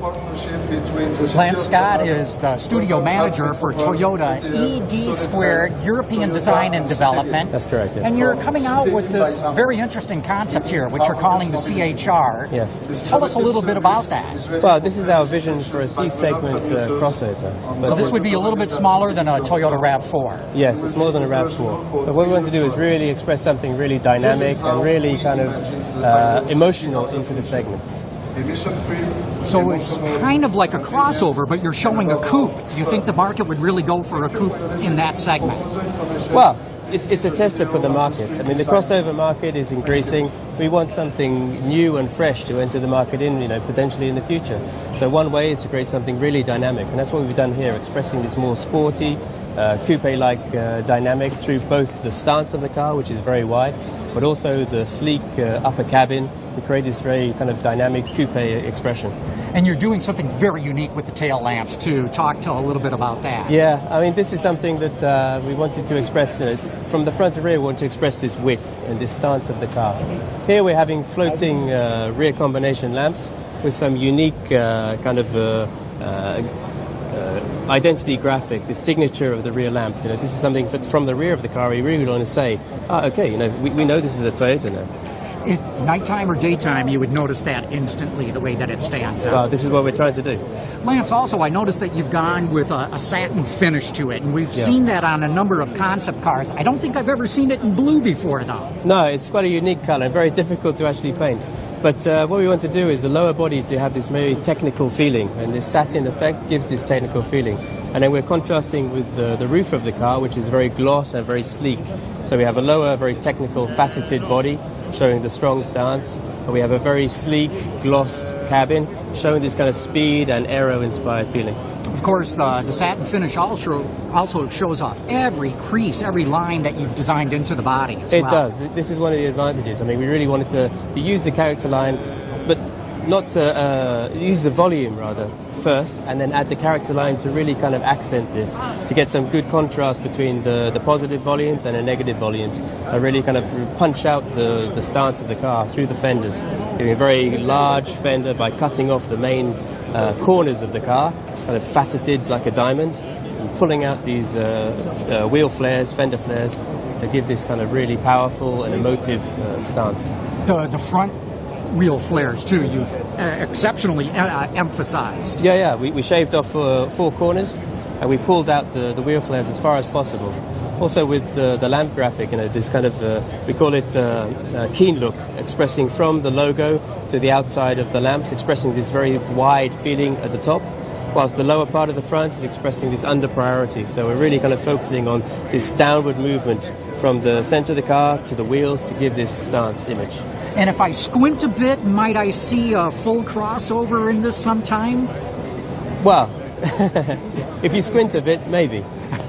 Lance Scott is the studio manager for Toyota ED² European Design and Development. That's correct, yes. And you're coming out with this very interesting concept here, which you're calling the CHR. Yes. Tell us a little bit about that. Well, this is our vision for a C-segment crossover. So this would be a little bit smaller than a Toyota RAV4. Yes, it's smaller than a RAV4. But what we want to do is really express something really dynamic and really kind of emotional into the segment. So it's kind of like a crossover, but you're showing a coupe. Do you think the market would really go for a coupe in that segment? Well, it's a tester for the market. I mean, the crossover market is increasing. We want something new and fresh to enter the market in, potentially in the future. So one way is to create something really dynamic, and that's what we've done here, expressing this more sporty, coupe-like dynamic through both the stance of the car, which is very wide, but also the sleek upper cabin to create this very kind of dynamic coupe expression. And you're doing something very unique with the tail lamps too. Talk a little bit about that. Yeah, I mean, this is something that we wanted to express. From the front to rear, we want to express this width and this stance of the car. Here we're having floating rear combination lamps with some unique kind of identity graphic, the signature of the rear lamp. This is something from the rear of the car we really want to say, okay, we know this is a Toyota now. Nighttime or daytime, you would notice that instantly, the way that it stands out. Well, this is what we're trying to do. Lance, also, I noticed that you've gone with a satin finish to it, and we've seen that on a number of concept cars. I don't think I've ever seen it in blue before, though. No, it's quite a unique color, very difficult to actually paint. But what we want to do is the lower body to have this very technical feeling, and this satin effect gives this technical feeling. And then we're contrasting with the roof of the car, which is very gloss and very sleek. So we have a lower, very technical, faceted body, showing the strong stance. And we have a very sleek, gloss cabin, showing this kind of speed and aero-inspired feeling. Of course, the satin finish also shows off every crease, every line that you've designed into the body as well. It does. This is one of the advantages. I mean, we really wanted to use the character line, but not to use the volume, rather, first, and then add the character line to really kind of accent this, to get some good contrast between the positive volumes and the negative volumes, and really kind of punch out the stance of the car through the fenders, giving a very large fender by cutting off the main corners of the car, kind of faceted like a diamond, and pulling out these wheel flares, fender flares, to give this kind of really powerful and emotive stance. The front wheel flares too, you've exceptionally emphasized. Yeah, we shaved off 4 corners, and we pulled out the wheel flares as far as possible. Also with the lamp graphic, this kind of, we call it keen look, expressing from the logo to the outside of the lamps, expressing this very wide feeling at the top, whilst the lower part of the front is expressing this under priority. So we're really kind of focusing on this downward movement from the center of the car to the wheels to give this stance image. And if I squint a bit, might I see a full crossover in this sometime? Well, if you squint a bit, maybe.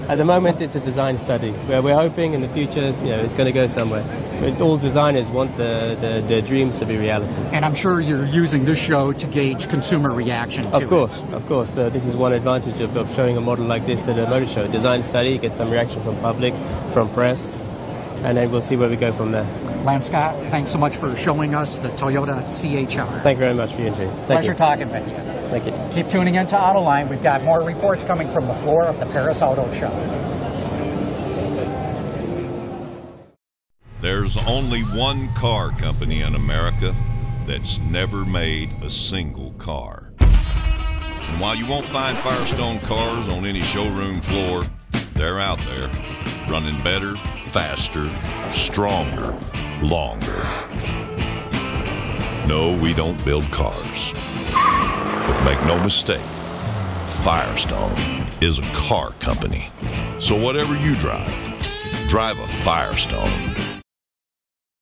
At the moment, it's a design study. We're hoping in the future, it's going to go somewhere. But all designers want their dreams to be reality. And I'm sure you're using this show to gauge consumer reaction to Of course. This is one advantage of showing a model like this at a motor show. Design study, get some reaction from public, from press, and then we'll see where we go from there. Lance Scott, thanks so much for showing us the Toyota CHR. Thank you very much for your interview. Pleasure talking with you. Thank you. Keep tuning into Autoline. We've got more reports coming from the floor of the Paris Auto Show. There's only one car company in America that's never made a single car. And while you won't find Firestone cars on any showroom floor, they're out there, running better, faster, stronger, longer. No, we don't build cars. But make no mistake, Firestone is a car company. So whatever you drive a Firestone.